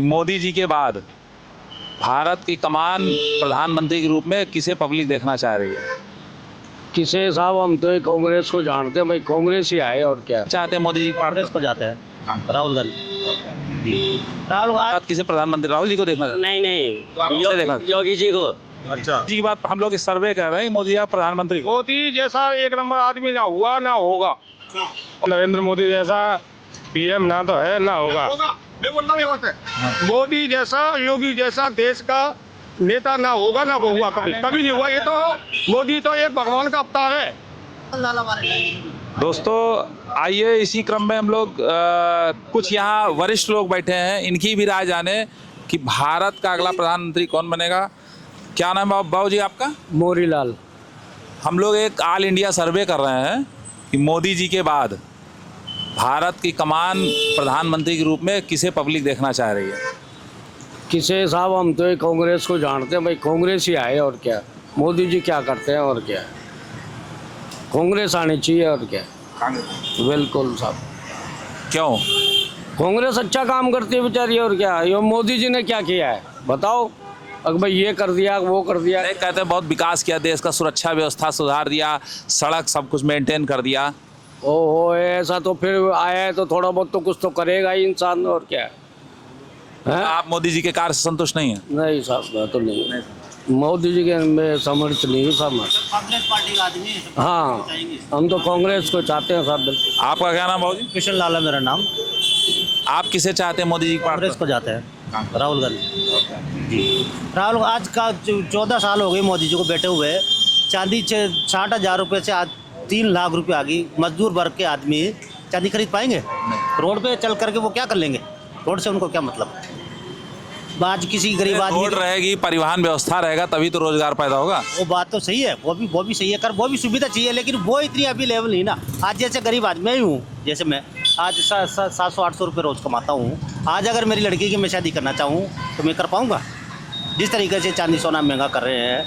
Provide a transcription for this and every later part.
मोदी जी के बाद भारत की कमान प्रधानमंत्री के रूप में किसे पब्लिक देखना चाह रही है? किसे साहब, हम तो ये कांग्रेस को जानते हैं भाई, कांग्रेस ही आए और क्या। चाहते हैं मोदी जी को? कांग्रेस को जाते हैं राहुल गांधी। राहुल भारत किसे प्रधानमंत्री? राहुल जी को देखना चाहते नहीं किसे देखना? नहीं, योगी जी को। अच्छा जी की बात हम लोग इस सर्वे कर रहे हैं, मोदी या प्रधानमंत्री को। मोदी जैसा एक नंबर आदमी ना हुआ ना होगा। नरेंद्र मोदी जैसा पीएम ना तो है ना होगा। मोदी जैसा, योगी जैसा देश का नेता ना होगा ना होगा, कभी कभी नहीं हुआ। ये तो मोदी तो एक भगवान का अवतार है। दोस्तों आइए इसी क्रम में हम लोग कुछ यहाँ वरिष्ठ लोग बैठे हैं, इनकी भी राय जाने कि भारत का अगला प्रधानमंत्री कौन बनेगा। क्या नाम है बाबू जी आपका? मोरीलाल। हम लोग एक ऑल इंडिया सर्वे कर रहे हैं कि मोदी जी के बाद भारत की कमान प्रधानमंत्री के रूप में किसे पब्लिक देखना चाह रही है? किसे साहब, हम तो ये कांग्रेस को जानते हैं भाई, कांग्रेस ही आए और क्या। मोदी जी क्या करते हैं और क्या, कांग्रेस आनी चाहिए और क्या। बिल्कुल साहब। क्यों? कांग्रेस अच्छा काम करती है बेचारी और क्या। ये मोदी जी ने क्या किया है बताओ? अगर भाई ये कर दिया वो कर दिया। नहीं, कहते हैं बहुत विकास किया, देश का सुरक्षा व्यवस्था सुधार दिया, सड़क सब कुछ मेंटेन कर दिया। ओहो, ऐसा तो फिर आया है तो थोड़ा बहुत तो कुछ तो करेगा ही इंसान और क्या है। आप मोदी जी के कार्य से संतुष्ट नहीं है? नहीं साहब, मैं तो नहीं, मोदी जी के में समर्थ नहीं हूँ साहब। कांग्रेस पार्टी का आदमी है। हाँ, हम तो कांग्रेस को चाहते हैं साहब। बिल्कुल। आपका क्या नाम बाबू जी? कृष्ण लाल है मेरा नाम। आप किसे चाहते हैं मोदी जी की पार्टी? कांग्रेस को जाते हैं राहुल गांधी जी। राहुल आज का 14 साल हो गए मोदी जी को बैठे हुए। चांदी 60,000 रुपये से आज 3 लाख रुपये आ गई। मजदूर वर्ग के आदमी चांदी खरीद पाएंगे? रोड पे चल करके वो क्या कर लेंगे? रोड से उनको क्या मतलब? आज किसी गरीब आदमी रोड रहेगी, परिवहन व्यवस्था रहेगा, तभी तो रोजगार पैदा होगा। वो बात तो सही है, वो भी सही है, कर वो भी सुविधा चाहिए, लेकिन वो इतनी अभी लेवल नहीं ना। आज जैसे गरीब आदमी मैं ही हूँ, जैसे मैं आज 700-800 रुपये रोज़ कमाता हूँ। आज अगर मेरी लड़की की मैं शादी करना चाहूँ तो मैं कर पाऊँगा? जिस तरीके से चांदी सोना महंगा कर रहे हैं,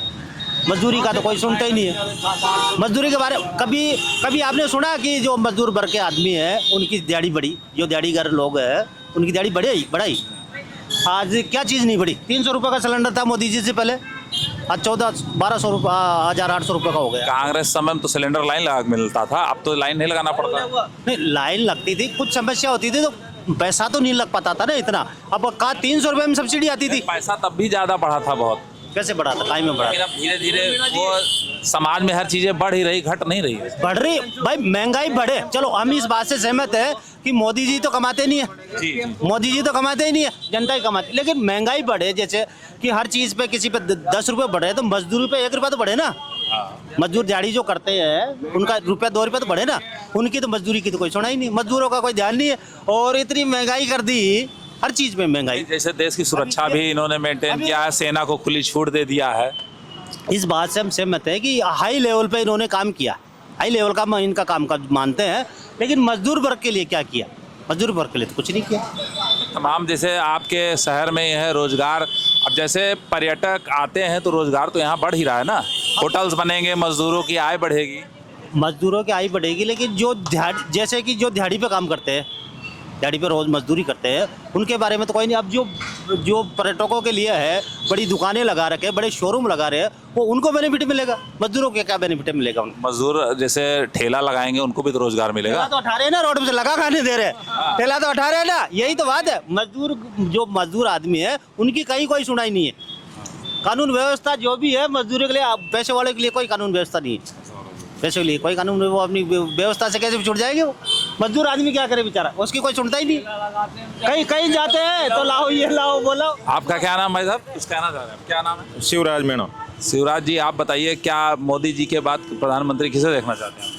मजदूरी का तो कोई सुनता ही नहीं है। मजदूरी के बारे में कभी आपने सुना कि जो मजदूर वर्ग के आदमी है उनकी दिहाड़ी बढ़ी? जो दिहाड़ीगर लोग हैं उनकी दिहाड़ी बढ़ाई। आज क्या चीज़ नहीं बढ़ी? 300 रुपये का सिलेंडर था मोदी जी से पहले, आज 1400-1200 रुपये 1800 रुपये का हो गया। कांग्रेस समय में तो सिलेंडर लाइन लगा के मिलता था, अब तो लाइन नहीं लगाना पड़ता। नहीं, लाइन लगती थी, कुछ समस्या होती थी तो पैसा तो नहीं लग पाता था ना इतना। अब कहा 300 रुपये में सब्सिडी आती थी। पैसा तब भी ज्यादा बढ़ा था बहुत। कैसे बढ़ा था? टाइम में बढ़ा लेकिन अब धीरे धीरे वो समाज में हर चीजें बढ़ ही रही, घट नहीं रही है। बढ़ रही भाई, महंगाई बढ़े। चलो हम इस बात से सहमत है कि मोदी जी तो कमाते नहीं है जी। मोदी जी तो कमाते ही नहीं है, जनता ही कमाती। लेकिन महंगाई बढ़े, जैसे कि हर चीज़ पे किसी पे 10 रुपये बढ़े तो मजदूरी पे 1 रुपया तो बढ़े ना। मजदूर दिहाड़ी जो करते हैं उनका ₹1-2 रुपये तो बढ़े ना। उनकी तो मजदूरी की तो कोई सुनाई नहीं, मजदूरों का कोई ध्यान नहीं है। और इतनी महंगाई कर दी, हर चीज़ में महंगाई। जैसे देश की सुरक्षा भी इन्होंने मेंटेन किया है, सेना को खुली छूट दे दिया है। इस बात से हम सहमत हैं कि हाई लेवल पे इन्होंने काम किया, हाई लेवल का इनका काम का मानते हैं। लेकिन मजदूर वर्ग के लिए क्या किया? मजदूर वर्ग के लिए तो कुछ नहीं किया। तमाम जैसे आपके शहर में ये है रोजगार, अब जैसे पर्यटक आते हैं तो रोजगार तो यहाँ बढ़ ही रहा है ना। होटल्स बनेंगे, मजदूरों की आय बढ़ेगी। मजदूरों की आय बढ़ेगी, लेकिन जो जैसे कि जो दिहाड़ी पे काम करते हैं, दिहाड़ी पे रोज़ मजदूरी करते हैं, उनके बारे में तो कोई नहीं। अब जो पर्यटकों के लिए है, बड़ी दुकानें लगा रखे हैं, बड़े शोरूम लगा रहे हैं, वो उनको बेनिफिट मिलेगा। मजदूरों के क्या बेनिफिट मिलेगा उनको? मजदूर जैसे ठेला लगाएंगे उनको भी तो रोजगार मिलेगा। ठेला तो हटा रहे हैं ना, रोड पे से लगा खाने दे रहे हैं। ठेला तो हटा रहे हैं ना, यही तो बात है। जो मजदूर आदमी है उनकी कहीं कोई सुनाई नहीं है। कानून व्यवस्था जो भी है मजदूरी के लिए, पैसे वाले के लिए कोई कानून व्यवस्था नहीं है। पैसे के लिए कोई कानून, वो अपनी व्यवस्था से कैसे छूट जाएंगे? वो मजदूर आदमी क्या करे बेचारा, उसकी कोई सुनता ही नहीं। कहीं जाते हैं तो लाओ ये लाओ बोलो। आपका क्या नाम है साहब? कुछ कहना चाह रहे हैं? क्या नाम है? शिवराज मीणा। शिवराज जी, आप बताइए क्या मोदी जी के बाद प्रधानमंत्री किसे देखना चाहते हैं?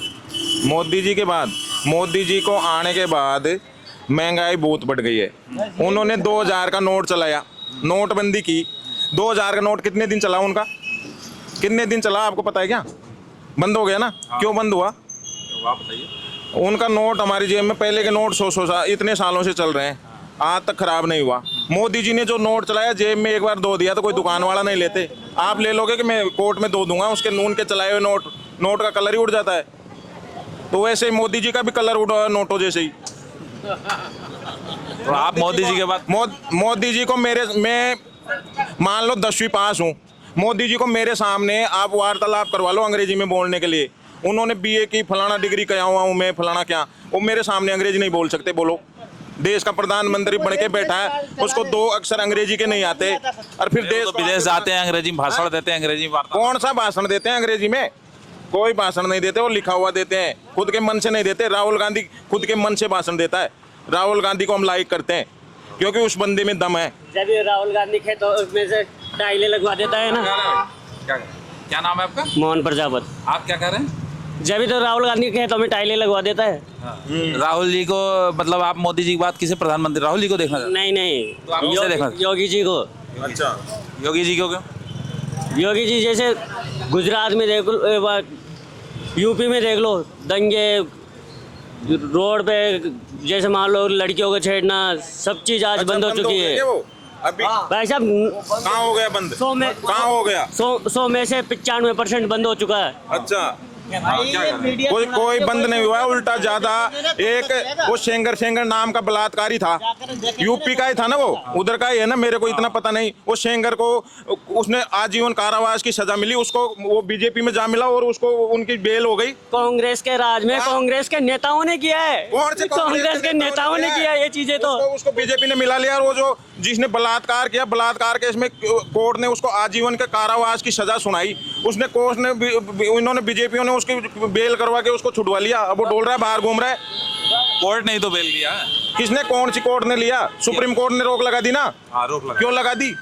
मोदी जी के बाद, मोदी जी को आने के बाद महंगाई बहुत बढ़ गई है। उन्होंने 2000 का नोट चलाया, नोटबंदी की। 2000 का नोट कितने दिन चला उनका? कितने दिन चला आपको पता है क्या? बंद हो गया ना। क्यों बंद हुआ? आप बताइए। उनका नोट हमारी जेब में, पहले के नोट 100 साल इतने सालों से चल रहे हैं, आज तक खराब नहीं हुआ। मोदी जी ने जो नोट चलाया, जेब में एक बार दो दिया तो कोई दुकान वाला नहीं लेते। आप ले लोगे कि मैं कोर्ट में दो दूंगा, उसके नून के चलाए हुए नोट का कलर ही उड़ जाता है। तो वैसे ही मोदी जी का भी कलर उड़ा नोटों जैसे ही। तो आप मोदी जी के बाद मोदी जी को मैं मान लो 10वीं पास हूँ, मोदी जी को मेरे सामने आप वार्तालाप करवा लो अंग्रेजी में बोलने के लिए। उन्होंने BA की फलाना डिग्री किया हुआ हूँ मैं, फलाना क्या, वो मेरे सामने अंग्रेजी नहीं बोल सकते। बोलो, देश का प्रधानमंत्री बन के बैठा है, उसको 2 अक्षर अंग्रेजी के नहीं आते, और फिर देश तो विदेश जाते हैं, अंग्रेजी में भाषण देते हैं, अंग्रेजी में वार्ता। कौन सा भाषण देते हैं अंग्रेजी में? कोई भाषण नहीं देते, वो लिखा हुआ देते हैं, खुद के मन से नहीं देते। राहुल गांधी खुद के मन से भाषण देता है। राहुल गांधी को हम लाइक करते हैं क्योंकि उस बंदे में दम है। जब ये राहुल गांधी खेतों में से टाइलें लगवा देता है ना। क्या नाम है आपका? मोहन प्रजापत। आप क्या कह रहे हैं? जब भी तो राहुल गांधी खेतों में टाइलें लगवा देता है। राहुल जी को, मतलब आप मोदी जी की बात किसे प्रधानमंत्री राहुल जी को देखना चाहते नहीं तो आप किसे देखना? योगी जी को। अच्छा, योगी जी को क्यों? योगी जी जैसे गुजरात में देख लो, यूपी में देख लो, दंगे रोड पे, जैसे मान लो लड़कियों को छेड़ना, सब चीज आज बंद हो चुकी है। वो अभी भाई साहब कहाँ हो गया बंद? 100 में कहाँ हो गया? 100 में से 95% बंद हो चुका है। अच्छा, कोई बंद नहीं हुआ है, उल्टा ज्यादा। एक वो शेंगर नाम का बलात्कारी था, यूपी का ही था ना, वो उधर का ही है ना, मेरे को इतना पता नहीं। वो शेंगर को उसने आजीवन कारावास की सजा मिली, उसको वो बीजेपी में जा मिला और उसको उनकी बेल हो गई। कांग्रेस के राज में कांग्रेस के नेताओं ने किया है। कौन से कांग्रेस के नेताओं ने किया ये चीजें तो। उसको बीजेपी ने मिला लिया, और वो जो जिसने बलात्कार किया, बलात्कार केस में कोर्ट ने उसको आजीवन के कारावास की सजा सुनाई। उसने कोर्ट ने इन्होंने बीजेपी ने उसकी बेल करवा के उसको छुड़वा लिया। अब वो डोल रहा है, बाहर घूम रहा है। कोर्ट नहीं तो बेल लिया। किसने? कौन सी कोर्ट ने लिया? सुप्रीम कोर्ट ने रोक लगा दी ना। रोक लगा। क्यों लगा दी?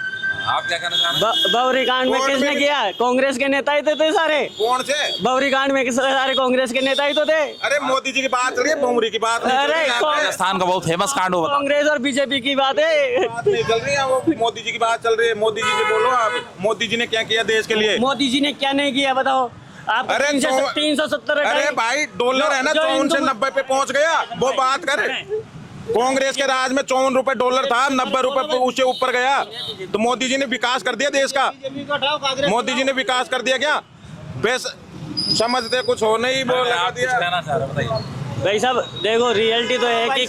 आप क्या कहना चाह रहे हैं? बवरी कांड में कोर्ट किसने में- किया? कांग्रेस के नेता ही तो थे सारे। कौन से? बवरी कांड में सारे कांग्रेस के नेता ही तो थे। अरे मोदी जी की बात चल रही है, भुमरी की बात नहीं चल अरे रही है यहाँ पे। राजस्थान का बहुत फेमस कांड हो, बताओ। कांग्रेस और बीजेपी की बात है। बात नहीं चल रही है, वो मोदी जी की बात चल रही है। मोदी जी की बोलो आप, मोदी जी ने क्या किया देश के लिए? मोदी जी ने क्या नहीं किया बताओ आप? अरे 370 अरे भाई, डॉलर है ना, जो 54 से हिंदू- 90 पे पहुंच गया। वो बात कर, कांग्रेस के राज में 54 रुपए डॉलर था, 90 रुपए उससे ऊपर गया। तो मोदी जी ने विकास कर दिया देश का। मोदी जी ने विकास कर दिया क्या? बस समझते कुछ हो नहीं, वो लगा आप कुछ दिया। कहना चाह रहे हैं, बताइए। भाई साहब देखो, रियलिटी तो है कि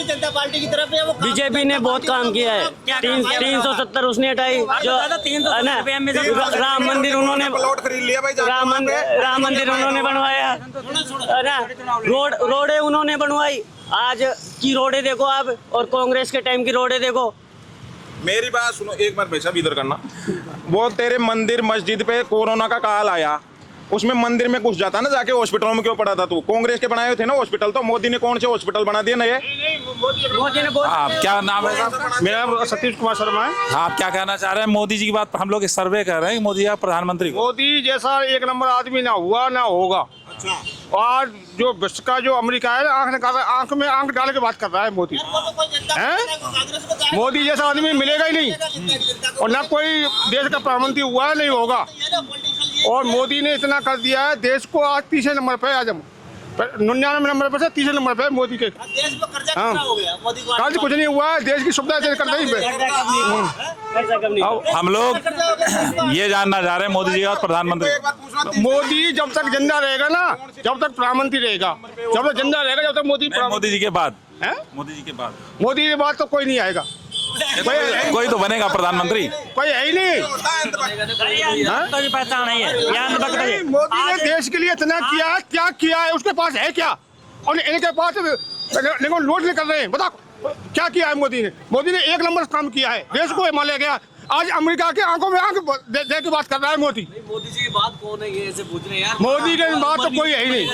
जनता पार्टी की तरफ है वो बीजेपी ने बहुत काम किया है। 370 उसने हटाई, जो है ना, राम मंदिर उन्होंने प्लॉट खरीद लिया भाई, जाके राम वहाँ पे। राम मंदिर उन्होंने बनवाया है ना, रोडें उन्होंने बनवाई। आज की रोडें देखो आप, और कांग्रेस के टाइम की रोडें देखो। मेरी बात सुनो एक बार भाई साहब, इधर करना। वो तेरे मंदिर मस्जिद पे कोरोना का काल आया, उसमें मंदिर में घुस जाता ना, जाके हॉस्पिटलों में क्यों पड़ा था तू? कांग्रेस के बनाए हुए थे ना हॉस्पिटल, तो मोदी ने कौन से हॉस्पिटल बना दिए नए? मोदी ने बहुत आप क्या नाम है साहब? मेरा सतीश कुमार शर्मा है। आप क्या कहना चाह रहे हैं? मोदी जी की बात, हम लोग एक सर्वे कर रहे हैं, मोदी जी प्रधानमंत्री को। मोदी जैसा एक नंबर आदमी ना हुआ ना होगा। और जो विश्व का जो अमेरिका है, आंख में आंख डाल के बात कर रहा है मोदी। मोदी जैसा आदमी मिलेगा ही नहीं, और ना कोई देश का प्रधानमंत्री हुआ है, नहीं होगा। और मोदी ने इतना कर दिया है देश को, आज 30 नंबर पे, आज हम 99 नंबर पे से 30 नंबर पे मोदी के। देश में कर्जा हाँ। कितना हो गया मोदी को? कर्ज कुछ नहीं हुआ है, देश की सुविधा कर रही है। ऐसा कब नहीं। हम लोग ये जानना चाह रहे हैं मोदी जी का प्रधानमंत्री। एक बात पूछना, मोदी जब तक जिंदा रहेगा ना, जब तक प्रधानमंत्री रहेगा, जब तक जिंदा रहेगा, जब तक मोदी मोदी जी के बाद, हैं? मोदी जी के बाद मोदी के बाद तो कोई नहीं आएगा, कोई तो बनेगा प्रधानमंत्री। कोई है ही नहीं। तो भी पता नहीं है यहाँ नहीं, मोदी ने देश के लिए इतना किया है, क्या किया है? उसके पास है क्या? और इनके पास देखो लूट नहीं कर रहे हैं। बताओ क्या किया है मोदी ने? मोदी ने एक नंबर काम किया है, देश को हिमालय गया। आज अमेरिका के आंखों में आंख दे के बात कर रहा है मोदी। मोदी जी की बात कौन है ये ऐसे पूछ रहे हैं यार? मोदी के बाद तो कोई है ही नहीं।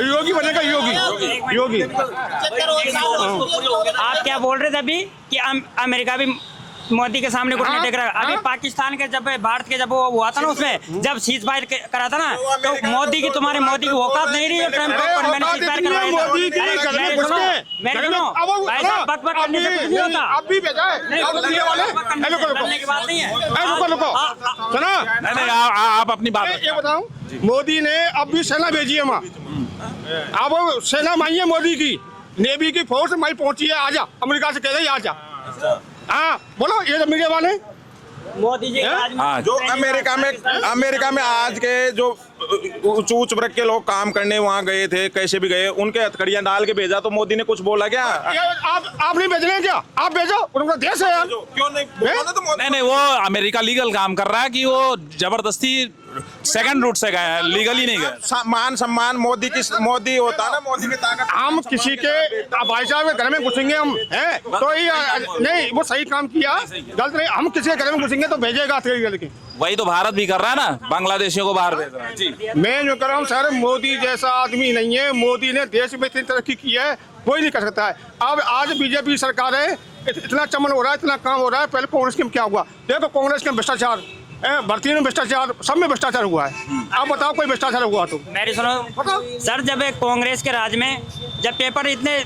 योगी बनेगा, योगी योगी। आप क्या बोल रहे थे अभी कि अमेरिका भी मोदी के सामने कुछ नहीं देख रहा है? अभी पाकिस्तान के जब भारत के जब वो हुआ था ना, उसमें जब सीज फायर करा था ना, तो मोदी की मोदी की औकात नहीं रही है ट्रम्प के ऊपर। मैंने सीज फायर करवाया था। मोदी की अरे, घर में मेरे घुस सुनो, गए। मेरे घर में- सुनो, अब वो- भाई साहब बक बक करने से कुछ नहीं होता। अब भी भेजा है। नहीं, अब कुछ ये वाले- बक बक ए, रुको, रुको। करने की बात नहीं है। ए, रुको रुको, सुना? नहीं, आप अपनी बात ये बताऊं, मोदी ने अब भी सेना भेजी है वहाँ। अब वो सेना मांगी है मोदी की, नेवी की फोर्स माई पहुंची है। आजा, अमेरिका से कह रही आजा। हाँ बोलो, ये मीडिया वाले मोदी जी हाँ, जो अमेरिका में आज के जो ऊंच वर्ग के लोग काम करने वहाँ गए थे, कैसे भी गए, उनके हथकड़ियां डाल के भेजा तो मोदी ने कुछ बोला क्या? आप नहीं भेज रहे हैं क्या? आप भेजो, उनका देश है यार। क्यों नहीं बोला तो मोदी? नहीं, वो अमेरिका लीगल काम कर रहा है कि वो जबरदस्ती सेकंड रूट से गए हैं, लीगली नहीं गए। मान सम्मान मोदी होता है ना, मोदी की ताकत। हम किसी के भाई साहब के घर में घुसेंगे हम, हैं तो ये नहीं, वो सही काम किया, गलत नहीं। हम किसी के घर में घुसेंगे तो भेजेगा लेके। वही तो भारत भी कर रहा है ना, बांग्लादेशियों को बाहर भेज रहा है। जी, मैं जो कर रहा हूँ सर, मोदी जैसा आदमी नहीं है। मोदी ने देश में इतनी तरक्की की है, कोई नहीं कर सकता है। अब आज बीजेपी सरकार है, इतना चमन हो रहा है, इतना काम हो रहा है। पहले कांग्रेस के क्या हुआ? देखो कांग्रेस के भ्रष्टाचार, भर्ती में भ्रष्टाचार, सब में भ्रष्टाचार हुआ है। आप बताओ कोई भ्रष्टाचार हुआ तो? मेरी सुनो सर, जब एक कांग्रेस के राज में जब पेपर इतने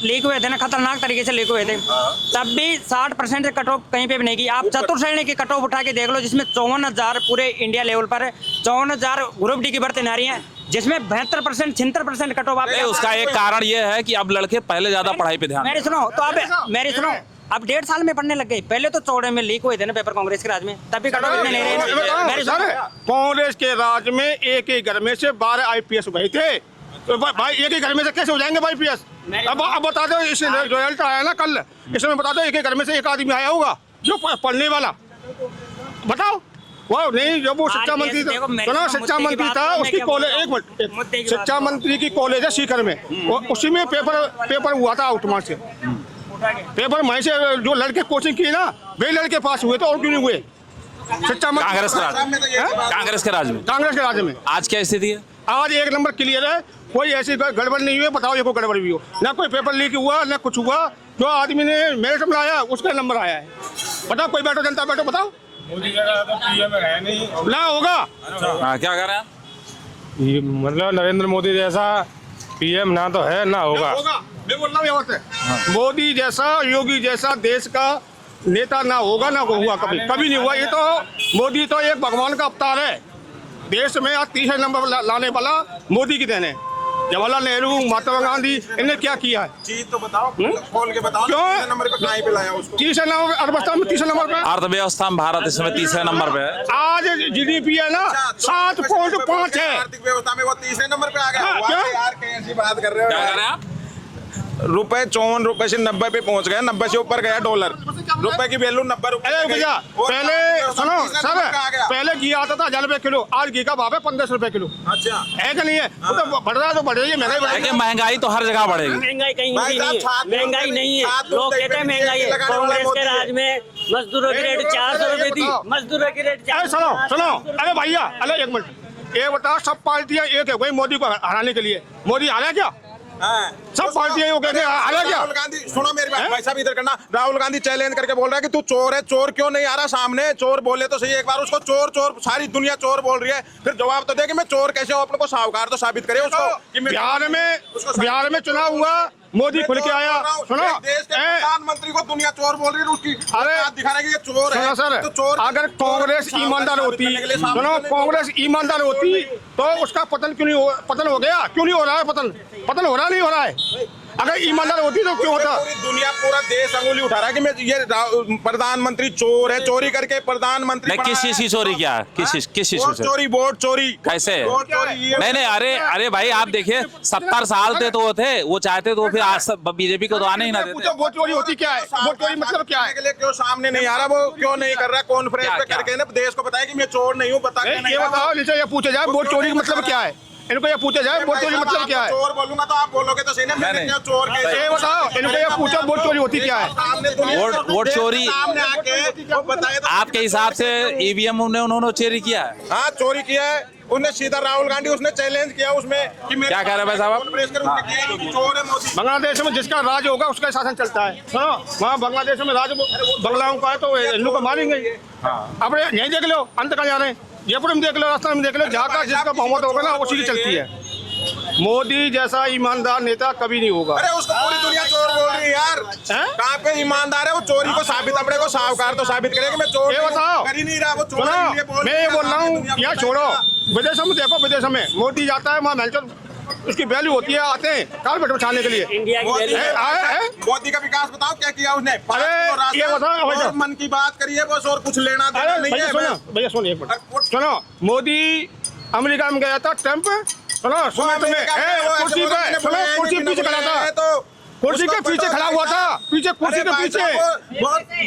लीक हुए थे ना, खतरनाक तरीके से लीक हुए थे, तब भी 60% कट ऑफ कहीं पे भी नहीं की। आप चतुर्थ श्रेणी की कट ऑफ उठा के देख लो, जिसमें 54,000 पूरे इंडिया लेवल पर 54,000 ग्रुप डी की भर्ती नारी है, जिसमें 72% 76% कट ऑफ। उसका एक कारण ये है कि अब लड़के पहले ज्यादा पढ़ाई पे ध्यान। मेरी सुनो तो अब मेरी सुनो, अब 1.5 साल में पढ़ने लग गए। पहले तो 14 में लीक हुए थे ना पेपर कांग्रेस के राज में, तभी कट ऑफ इतने नहीं रहे। मेरी सुनो, कांग्रेस के राज में एक ही घर में से 12 IPS हुए थे, तो भाई एक ही घर में से कैसे हो जाएंगे भाई IPS? अब बता दो, इस रिजल्ट आया ना कल, इसमें बता दो एक ही घर में से एक आदमी आया होगा जो पढ़ने वाला, बताओ। वो नहीं, जब वो शिक्षा मंत्री था, सुनो, शिक्षा मंत्री था, उसकी कॉलेज, एक मिनट, शिक्षा मंत्री की कॉलेज है सीकर में, उसी में पेपर हुआ था आउट मार्क्स से। पेपर वहीं से जो लड़के कोचिंग की ना, वे लड़के पास हुए थे, और क्यों नहीं हुए? शिक्षा मंत्री कांग्रेस के राज में, कांग्रेस के राज्य में आज क्या स्थिति है? आज एक नंबर क्लियर है, कोई ऐसी गड़बड़ नहीं हुई। बताओ ये कोई गड़बड़ भी हो ना, कोई पेपर लीक हुआ ना कुछ हुआ। जो आदमी ने मेरिट में लाया उसका नंबर आया है। बताओ, कोई बैठो, जनता बैठो, बताओ। मोदी जगह तो PM है नहीं, ना होगा। हाँ, क्या कह रहे हैं? ये मतलब नरेंद्र मोदी जैसा PM ना तो है ना होगा। मैं बोल रहा हूँ यहाँ से, मोदी जैसा, योगी जैसा देश का नेता ना होगा, ना हुआ, कभी नहीं हुआ। ये तो मोदी तो एक भगवान का अवतार है। देश में आज 30 नंबर लाने वाला मोदी की देन है। जवाहरलाल नेहरू, महात्मा गांधी, इन्हें क्या किया है? चीज तो बताओ, खोल के बताओ। क्यों? 3 नंबर पे कहीं पे लाया उसको? 30 नंबर अर्थव्यवस्था में 30 नंबर पे, अर्थव्यवस्था में भारत इस समय 30 नंबर पे है। आज GDP है ना 7.5 है। आर्थिक व्यवस्था में वो 30 नंबर पे आ गया। क्यों? यार कैसी बात कर रहे हो? क्या कह रहे हैं आप? रुपए 54 रुपए से 90 पे पहुंच गया, 90 से ऊपर गया डॉलर। रुपए की वैल्यू 90 रुपए। अरे भैया, पहले सुनो सर, पहले घी आता था 1000 रुपए किलो, आज घी का भाव है 1500 रुपए किलो। अच्छा है कि नहीं है? वो तो बढ़ रहा है, तो बढ़ रही है, महंगाई बढ़ रही देखिए, है। महंगाई तो हर जगह बढ़ेगी। महंगाई कहीं भाई भी नहीं साहब, है, महंगाई नहीं है। लोग कहते हैं महंगाई है। कांग्रेस के राज में मजदूरों की रेट 400 रुपए थी, मजदूरों की रेट अरे सुनो, अरे भैया, अरे एक मिनट, ये बताओ, सब पार्टियां एक है भाई मोदी को हराने के लिए। मोदी हारा क्या? सब पार्टियां वो कहते हैं हारा क्या? राहुल गांधी, सुनो मेरी बात भाई साहब, इधर करना। राहुल गांधी चैलेंज करके बोल रहा है कि तू चोर है। चोर क्यों नहीं आ रहा सामने? चोर बोले तो सही एक बार उसको। चोर चोर सारी दुनिया चोर बोल रही है, फिर जवाब तो दे कि मैं चोर कैसे हूँ, अपने को साहूकार तो साबित करे उसको कि मैं। बिहार में चुनाव हुआ, मोदी खुल के आया। सुनो, देश के प्रधानमंत्री को दुनिया चोर बोल रही है, उसकी अरे दिखा रहा है कि ये चोर है। सर, तो चोर, अगर कांग्रेस ईमानदार होती, सुनो, कांग्रेस ईमानदार होती तो उसका पतन क्यों नहीं हो, पतन हो गया? क्यों नहीं हो रहा है पतन हो रहा नहीं हो रहा है? अगर ईमानदार होती तो क्यों होता? पूरी दुनिया, पूरा देश अंगुली उठा रहा है कि मैं ये प्रधानमंत्री चोर है, चोरी करके प्रधानमंत्री। किस चीज की चोरी किया? किस चीज चोरी? वोट चोरी कैसे? नहीं, अरे भाई, आप देखिए, 70 साल थे तो वो थे, वो चाहते तो फिर आज बीजेपी को तो आने ही ना देते। वोट चोरी होती क्या है? वोट चोरी मतलब क्या है? क्यों सामने नहीं आ रहा? वो क्यों नहीं कर रहा? कॉन्फ्रेंस पे करके ना देश को बताया कि मैं चोर नहीं हूँ। बता ये बताओ, नीचे ये पूछा जाए वोट चोरी का मतलब क्या है? इनको ये पूछा जाए वोट चोरी मतलब क्या है? चोर बोलूंगा तो आप बोलोगे तो सही ना, मैंने क्या चोर कैसे? ये बताओ, इनको ये पूछो वोट चोरी होती क्या है? वोट चोरी सामने आके वो बताया था। आपके हिसाब से EVM उन्होंने चोरी किया है? हाँ, चोरी किया है उसने। सीधा राहुल गांधी उसने चैलेंज किया उसमें कि क्या कह रहे हैं भाई साहब आप? चोर है मोदी। बांग्लादेश में जिसका राज होगा उसका शासन चलता है। सुनो, वहाँ बांग्लादेश में राज बंगलाओं का है तो हिंदू को मारेंगे। अब यहीं देख लो, अंत कहाँ जा रहे हैं? जयपुर में देख लो, राजस्थान में देख लो, जहाँ का जिसका बहुमत होगा ना उसी की चलती है। मोदी जैसा ईमानदार नेता कभी नहीं होगा। अरे उसको पूरी दुनिया चोर बोल रही है यार। कहाँ पे ईमानदार है वो? चोरी को साबित, अपने को साहूकार तो साबित करे कि मैं चोर ये बताओ, कर ही नहीं रहा। वो चोर है, ये बोल मैं ये बोल रहा हूँ, यहाँ छोड़ो, विदेशों में देखो, विदेशों में मोदी जाता है, वहाँ महल उसकी वैल्यू होती है, आते हैं कारपेट बिछाने के लिए। इंडिया की वैल्यू मोदी का विकास बताओ क्या किया उसने? अरे ये बताओ, और मन की बात करिए बस, और कुछ लेना देना नहीं है। भैया सुनो एक मिनट, सुनो, मोदी अमेरिका में गया था ट्रम्प, सुनो सुनो तुम्हें, कुर्सी पे सुनो, कुर्सी के पीछे खड़ा था, तो कुर्सी के पीछे खड़ा हुआ था, पीछे कुर्सी के पीछे।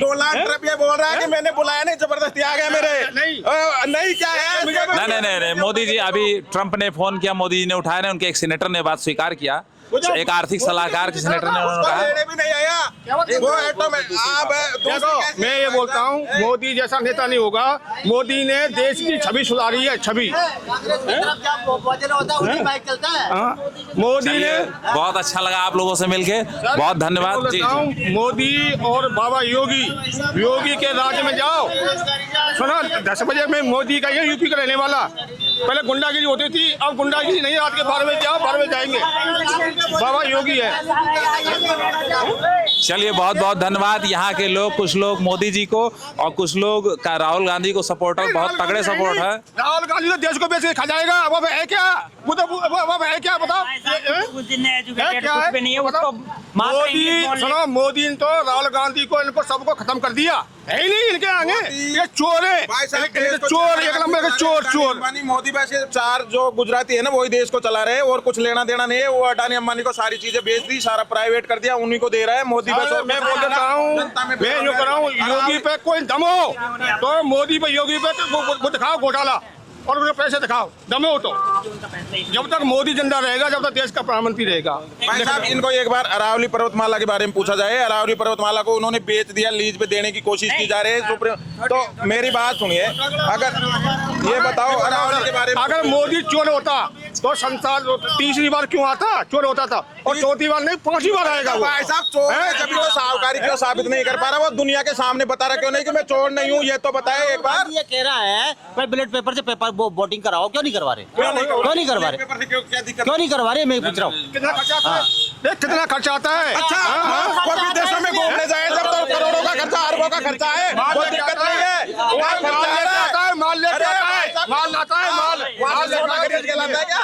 डोनाल्ड ट्रम्प ये बोल रहा है कि मैंने बुलाया नहीं, जबरदस्ती आ गया मेरे। नहीं क्या है, नहीं, मोदी जी, अभी ट्रंप ने फोन किया, मोदी जी ने उठाया ना, उनके एक सीनेटर ने बात स्वीकार किया, एक आर्थिक सलाहकार के सीनेटर ने उन्होंने कहा लेने भी नहीं आया वो ऑटो में। देखो मैं ये बोलता हूँ, मोदी जैसा नेता नहीं होगा। मोदी ने देश की छवि सुधारी है, छवि। मोदी ने, बहुत अच्छा लगा आप लोगों से मिलके, बहुत धन्यवाद जी। मोदी और बाबा योगी, योगी के राज्य में जाओ, सुनो 10 बजे में मोदी का ये यूपी का रहने वाला, पहले गुंडागिरी होती थी, अब गुंडागिरी नहीं, रात के 12 बजे जाओ, 12 बजे जाएंगे, बाबा योगी है। चलिए बहुत बहुत धन्यवाद। यहाँ के लोग, कुछ लोग मोदी जी को और कुछ लोग का राहुल गांधी को सपोर्टर, बहुत तगड़े सपोर्ट है। राहुल गांधी तो देश को बेच के खा जाएगा, वो है क्या, वो है क्या बताओ, मोदी सुनो, मोदी ने तो राहुल गांधी को, इनको सबको खत्म कर दिया, है ही नहीं इनके आगे, ये चोर है, चोर, एक नंबर के चोर चोर। मोदी वैसे 4 जो गुजराती है ना, वही देश को चला रहे हैं, और कुछ लेना देना नहीं है। वो अडानी अंबानी को सारी चीजें बेच दी, सारा प्राइवेट कर दिया, उन्हीं को दे रहा है मोदी। बस मैं बोल देता हूँ, मैं जो कर रहा हूँ, योगी पे कोई दम हो तो मोदी पे, योगी पे वो दिखाओ घोटाला और उन्हें पैसे दिखाओ, दम हो तो। जब तक मोदी जिंदा रहेगा, जब तक देश का प्रधानमंत्री रहेगा। भाई साहब, इनको एक बार अरावली पर्वतमाला के बारे में पूछा जाए। अरावली पर्वतमाला को उन्होंने बेच दिया, लीज पे देने की कोशिश की जा रही है सुप्रीम। तो मेरी बात सुनिए, अगर ये बताओ अरावली के बारे में, अगर मोदी चोर होता तो संसार तीसरी बार क्यों आता, चोर होता था, और चौथी बार नहीं, 5वीं बार आएगा वो। भाई साहब चोर है, जब वो साहूकारी क्यों साबित नहीं कर पा रहा, वो दुनिया के सामने बता रहा क्यों नहीं कि मैं चोर नहीं हूँ, ये तो बताए एक बार। ये कह रहा है भाई बैलेट पेपर से पेपर वोटिंग कराओ, क्यों नहीं करवा रहे, क्यों नहीं करवा रहे, क्यों नहीं करवा रहे, मैं पूछ रहा हूँ। कितना खर्चा आता है, देख कितना खर्चा आता है। अच्छा, वो विदेशों में घूमने जाए जब तो करोड़ों का खर्चा, अरबों का खर्चा है, वो दिक्कत नहीं है। वहाँ खर्चा आता है, माल लेके आता है, माल लाता है, माल खरीद के लाता है क्या?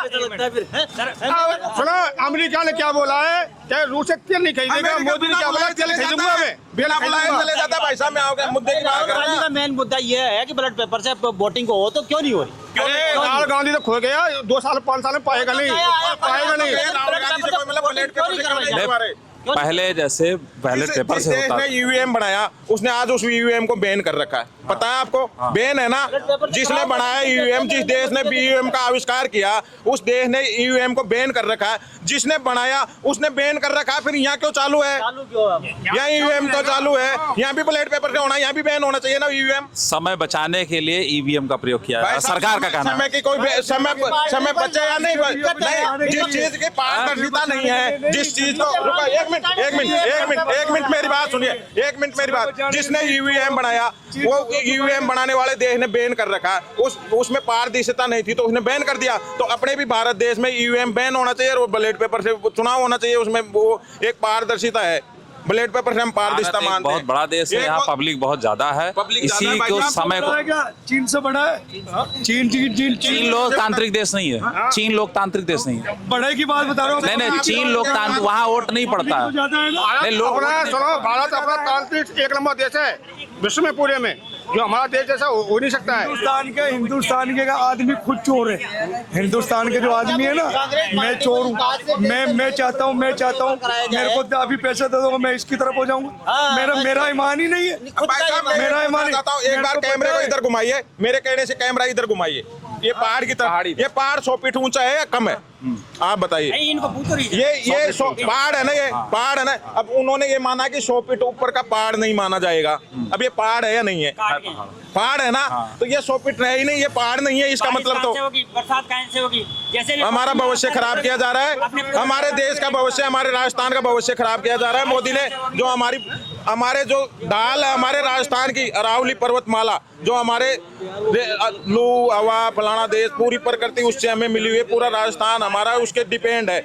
सुनो, अमेरिका ने क्या बोला है, क्या रूस से तेल नहीं खरीदेगा, मोदी ने क्या बोला, तेल खरीदूंगा मैं, बिना बुलाए चले जाता है। भाई साहब, मैं आओगे मुद्दे की बात कर रहा हूं। का मेन मुद्दा ये है कि बैलेट पेपर से वोटिंग हो तो क्यों नहीं हो रही। राहुल गांधी तो खो गया, 2 साल 5 साल में पाएगा नहीं, पाएगा नहीं। राहुल गांधी से कोई मतलब बैलेट पेपर से क्यों नहीं करवा रहे? पहले जैसे बैलेट पेपर से होता था, ईवीएम बनाया, उसने आज उस ईवीएम को बैन कर रखा है, पता है आपको? बैन है ना, जिसने बनाया ईवीएम, जिस देश ने ईवीएम का आविष्कार किया, उस देश ने ईवीएम को बैन कर रखा है। जिसने बनाया उसने बैन कर रखा है, फिर यहाँ क्यों चालू है? यहाँ ईवीएम तो चालू है, यहाँ भी बैलेट पेपर से होना, यहाँ भी बैन होना चाहिए ना ईवीएम। समय बचाने के लिए ईवीएम का प्रयोग किया है, सरकार का कहना है। समय की कोई समय बचे या नहीं, जिस चीज की पारदर्शिता नहीं है, जिस चीज को, एक मिनट मेरी बात सुनिए, 1 मिनट मेरी बात। जिसने ईवीएम बनाया, वो ईवीएम बनाने वाले देश ने बैन कर रखा है, उसमें पारदर्शिता नहीं थी तो उसने बैन कर दिया। तो अपने भी भारत देश में ईवीएम बैन होना चाहिए और बैलेट पेपर से चुनाव होना चाहिए, उसमें वो एक पारदर्शिता है। बैलेट पेपर से हम पारदर्शिता भारत एक मानते हैं। बहुत बड़ा देश है, यहाँ पब्लिक बहुत ज्यादा है, इसी को समय को। चीन से बड़ा है, चीन लोकतांत्रिक देश नहीं है, चीन लोकतांत्रिक देश नहीं है। बड़े की बात बता रहा हूँ। नहीं, चीन लोकतांत्रिक, वहाँ वोट नहीं पड़ता है। नहीं, लोग सुनो, भारत अपना तांत्रिक 1 नंबर देश है विश्व में, पूरे में, जो हमारा देश जैसा हो नहीं सकता है। हिंदुस्तान के आदमी खुद चोर है। हिंदुस्तान के जो आदमी है ना, मैं चोर हूँ, मैं चाहता हूँ मेरे को अभी पैसे दे दो, मैं इसकी तरफ हो जाऊंगा। मेरा ईमान ही नहीं है, मेरा ईमान। एक बार कैमरे को इधर घुमाइए, मेरे कहने से कैमरा इधर घुमाइए। ये पहाड़ की तरफ, ये पहाड़ 100 फीट ऊंचा है या कम है, आप बताइए। इनको पूछो ये पहाड़ है ना, ये पहाड़ है ना। अब उन्होंने ये माना कि 100 फीट ऊपर का पहाड़ नहीं माना जाएगा। अब ये पहाड़ है या नहीं है? पहाड़ है ना, तो ये 100 फीट है ही नहीं, ये पहाड़ नहीं है, इसका मतलब तो बरसात कहाँ से होगी? जैसे हमारा भविष्य खराब किया जा रहा है, हमारे देश का भविष्य, हमारे राजस्थान का भविष्य खराब किया जा रहा है। मोदी ने जो हमारे जो ढाल है हमारे राजस्थान की, अरावली पर्वतमाला, जो हमारे लू हवा फलाना देश, पूरी प्रकृति उससे हमें मिली हुई है, पूरा राजस्थान हमारा उसके डिपेंड है।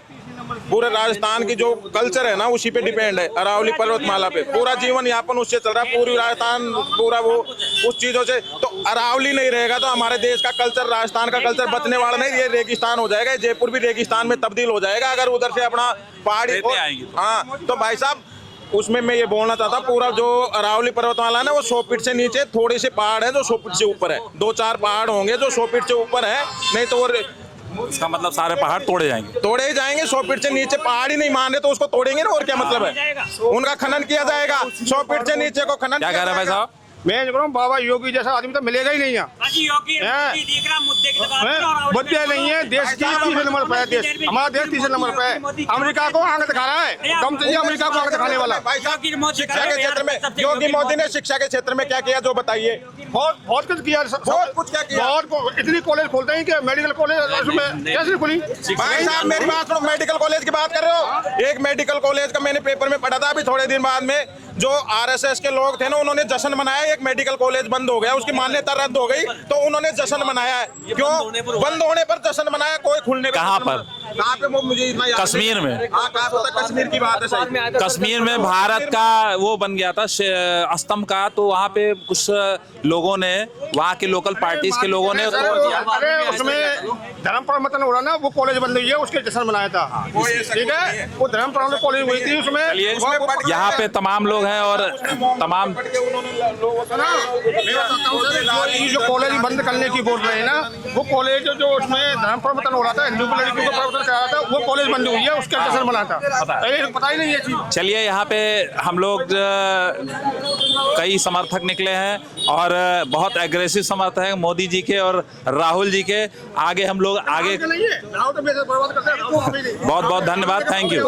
पूरे राजस्थान की जो कल्चर है ना, उसी पे डिपेंड है, अरावली पर्वतमाला पे। पूरा जीवन यापन उससे चल रहा है, पूरी राजस्थान पूरा वो उस चीजों से। तो अरावली नहीं रहेगा तो हमारे देश का कल्चर, राजस्थान का कल्चर बचने वाला नहीं, ये रेगिस्तान हो जाएगा। जयपुर भी रेगिस्तान में तब्दील हो जाएगा अगर उधर से अपना पहाड़ी। हाँ, तो भाई साहब उसमें मैं ये बोलना चाहता हूँ, पूरा जो अरावली पर्वतमाला है ना, वो 100 फीट से नीचे थोड़े से पहाड़ है जो 100 फीट से ऊपर है, 2-4 पहाड़ होंगे जो 100 फीट से ऊपर है, नहीं तो वो इसका मतलब सारे पहाड़ तोड़े जाएंगे। तोड़े ही जाएंगे। 100 फीट से नीचे पहाड़ ही नहीं मान रहे तो उसको तोड़ेंगे ना, और क्या मतलब है, उनका खनन किया जाएगा। 100 फीट से नीचे को खनन क्या कह रहे हैं भाई साहब? मैं जो कहूँ बाबा योगी जैसा आदमी तो मिलेगा ही नहीं यहाँ। योगी हैं? देख रहा मुद्दे की बात कर रहा हूँ। मुद्दे नहीं है, देश की 3 नंबर पे है, देश हमारा देश 3 नंबर पे है। अमेरिका को आंख दिखा रहा है, कम चाहिए अमेरिका को आंख दिखाने वाला। भाई साहब, योगी मोदी शिक्षा के क्षेत्र में योगी मोदी ने शिक्षा के क्षेत्र में क्या किया जो बताइए। बहुत कुछ किया, बहुत कुछ क्या किया? बहुत इतनी कॉलेज खोलते हैं कि मेडिकल कॉलेज उसमें कैसे खुली। भाई साहब मेरी बात सुनो, मेडिकल कॉलेज की बात कर रहे हो। एक मेडिकल कॉलेज का मैंने पेपर में पढ़ा था अभी थोड़े दिन बाद में, जो आरएसएस के लोग थे ना, उन्होंने जश्न मनाया। एक मेडिकल कॉलेज बंद हो गया, उसकी मान्यता रद्द हो गई, तो उन्होंने जश्न मनाया है। क्यों बंद होने पर जश्न मनाया? कोई खुलने पर कहाँ पर? कहाँ पे? वो मुझे इतना याद कश्मीर में। हाँ, कहाँ पे? कश्मीर की बात है सही। कश्मीर में भारत का वो बन गया था स्तंभ का, तो वहाँ पे कुछ लोगों ने, वहाँ के लोकल पार्टीज के लोगों ने तोड़ दिया। अरे उसमें धर्म परिवर्तन हो रहा ना, वो कॉलेज बंद हुई है, उसके जश्न मनाया था। ठीक है, वो धर्म परिवर्तन कॉलेज हुई थी, उसमें चलिए, यहाँ पे तमाम लोग हैं और तमाम ये जो कॉलेज बंद करने की बोल रहे हैं ना, वो कॉलेज जो उसमें धर्म परिवर्तन हो रहा था, हिंदू की लड़कियों को परिवर्तन करा रहा था, वो कॉलेज बंद हुई है, उसके जश्न मनाया था। पता ही नहीं ये चीज। चलिए, यहाँ पे हम लोग कई समर्थक निकले हैं और बहुत एग्रेसिव समर्थक हैं मोदी जी के और राहुल जी के। आगे हम लोग आगे नहीं है, राहुल तो मेरे से बर्बाद करते हैं। बहुत बहुत धन्यवाद, थैंक यू।